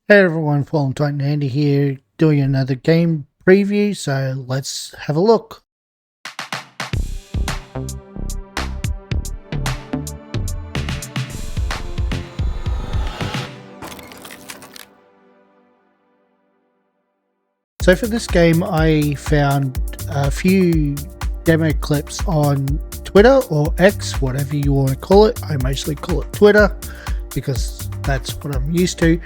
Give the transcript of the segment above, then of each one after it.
Hey everyone, FallenTitanAndy here, doing another game preview, so let's have a look. So for this game, I found a few demo clips on Twitter or X, whatever you want to call it. I mostly call it Twitter because that's what I'm used to.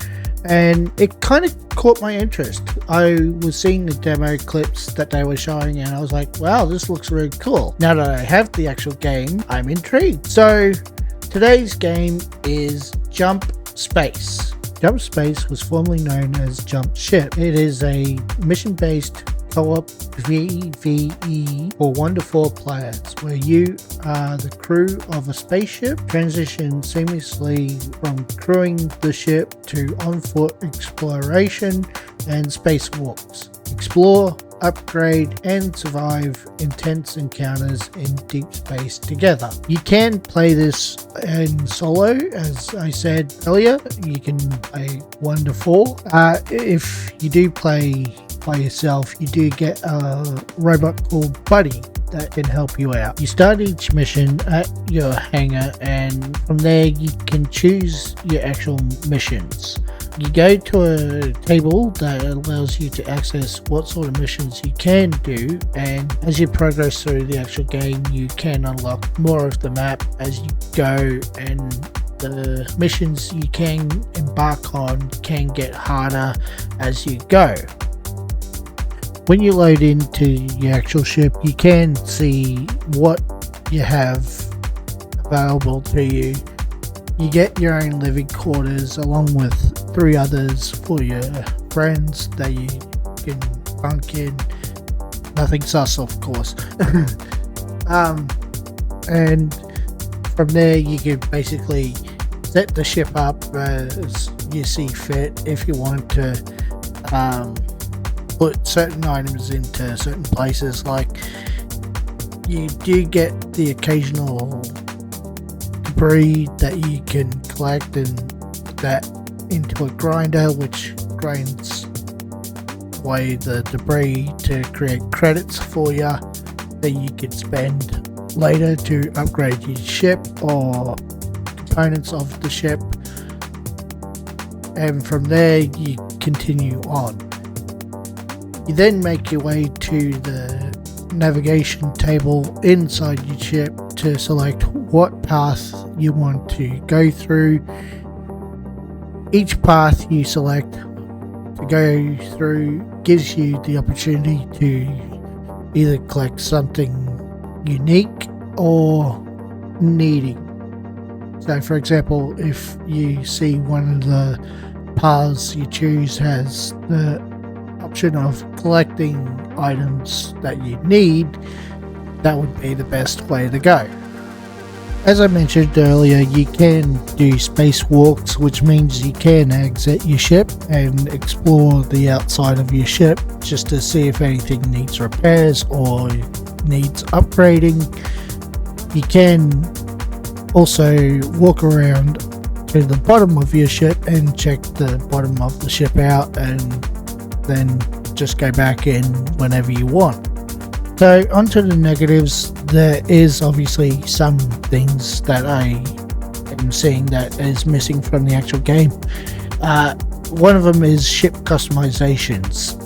And it kind of caught my interest. I was seeing the demo clips that they were showing and I was like, wow, this looks really cool. Now that I have the actual game, I'm intrigued. So today's game is Jump Space. Jump Space was formerly known as Jump Ship. It is a mission-based co-op PvE for 1 to 4 players, where you are the crew of a spaceship, transition seamlessly from crewing the ship to on-foot exploration and spacewalks. Explore, upgrade, and survive intense encounters in deep space together. You can play this in solo, as I said earlier. You can play 1 to 4. If you do play by yourself, you do get a robot called Buddy that can help you out. You start each mission at your hangar, and from there you can choose your actual missions. You go to a table that allows you to access what sort of missions you can do, and as you progress through the actual game, you can unlock more of the map as you go, and the missions you can embark on can get harder as you go. When you load into your actual ship, you can see what you have available to you. You get your own living quarters along with 3 others for your friends that you can bunk in. Nothing sus, of course. And from there you can basically set the ship up as you see fit. If you want to put certain items into certain places, like you do get the occasional debris that you can collect and put that into a grinder, which grinds away the debris to create credits for you that you can spend later to upgrade your ship or components of the ship. And from there you continue on. You then make your way to the navigation table inside your ship to select what path you want to go through. Each path you select to go through gives you the opportunity to either collect something unique or needy. So for example, if you see one of the paths you choose has the option of collecting items that you need, that would be the best way to go. As I mentioned earlier, you can do spacewalks, which means you can exit your ship and explore the outside of your ship just to see if anything needs repairs or needs upgrading. You can also walk around to the bottom of your ship and check the bottom of the ship out, and then just go back in whenever you want. So onto the negatives. There is obviously some things that I am seeing that is missing from the actual game. One of them is ship customizations.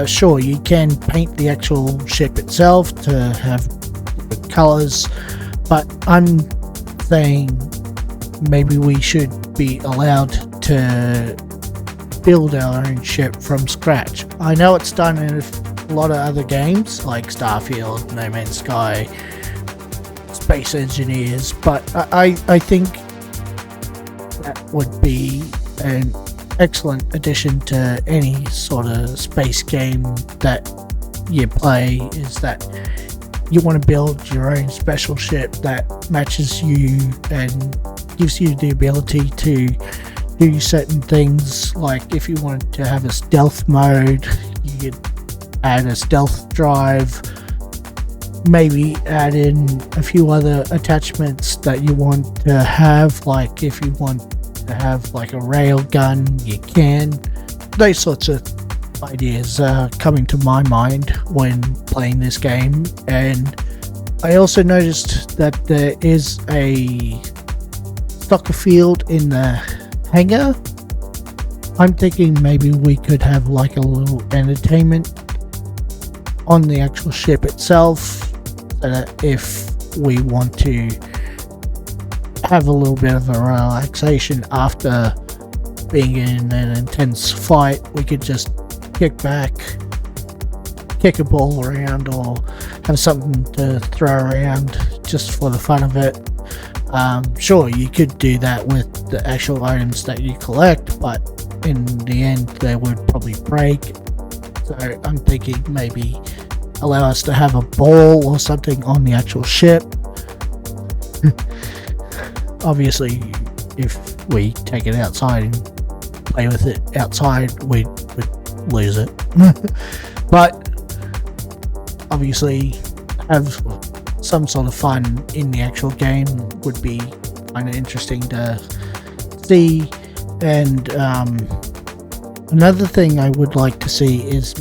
Sure, you can paint the actual ship itself to have different colors, but I'm saying maybe we should be allowed to build our own ship from scratch. I know it's done in a lot of other games like Starfield, No Man's Sky, Space Engineers, but I think that would be an excellent addition to any sort of space game that you play, is that you want to build your own special ship that matches you and gives you the ability to do certain things. Like if you wanted to have a stealth mode, you could add a stealth drive, maybe add in a few other attachments that you want to have. Like if you want to have like a rail gun, you can. those sorts of ideas are coming to my mind when playing this game. And I also noticed that there is a soccer field in the hangar. I'm thinking maybe we could have like a little entertainment on the actual ship itself, so that if we want to have a little bit of a relaxation after being in an intense fight, we could just kick back, kick a ball around, or have something to throw around just for the fun of it. Sure, you could do that with the actual items that you collect, but in the end they would probably break. So I'm thinking maybe allow us to have a ball or something on the actual ship. Obviously, if we take it outside and play with it outside, we'd lose it. But obviously, have some sort of fun in the actual game would be kind of interesting to see. And another thing I would like to see is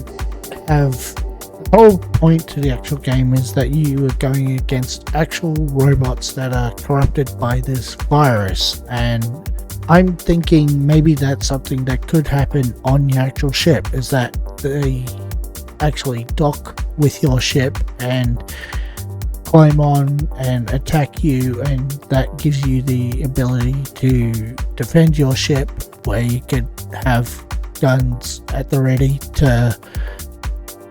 have the whole point to the actual game is that you are going against actual robots that are corrupted by this virus, and I'm thinking maybe that's something that could happen on the actual ship, is that they actually dock with your ship and climb on and attack you, and that gives you the ability to defend your ship, where you could have guns at the ready to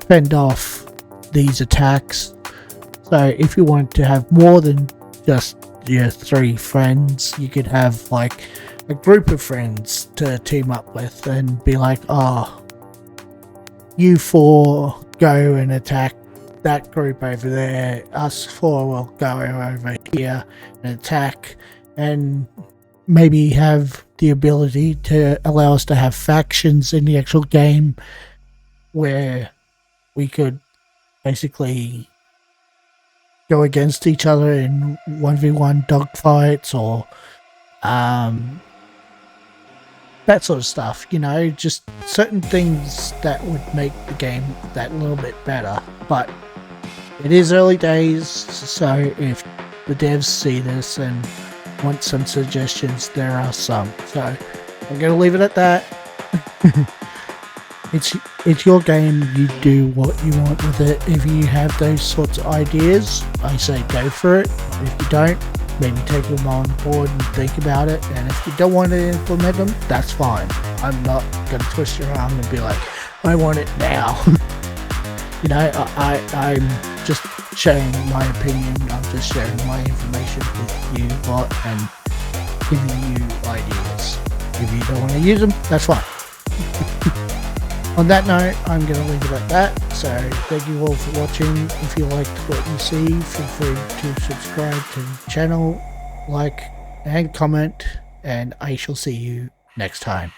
fend off these attacks. So if you want to have more than just your 3 friends, you could have like a group of friends to team up with and be like, oh, you 4 go and attack that group over there, us 4 will go over here and attack, and maybe have the ability to allow us to have factions in the actual game where we could basically go against each other in 1v1 dogfights, or that sort of stuff, you know, just certain things that would make the game that little bit better. But it is early days, so if the devs see this and want some suggestions, there are some. So I'm going to leave it at that. It's your game, you do what you want with it. If you have those sorts of ideas, I say go for it. If you don't, maybe take them on board and think about it. And if you don't want to implement them, that's fine. I'm not going to twist your arm and be like, I want it now. You know, I'm just sharing my opinion. I'm just sharing my information with you lot and giving you ideas. If you don't want to use them, that's fine. On that note, I'm going to leave it at that. So thank you all for watching. If you liked what you see, feel free to subscribe to the channel, like and comment, and I shall see you next time.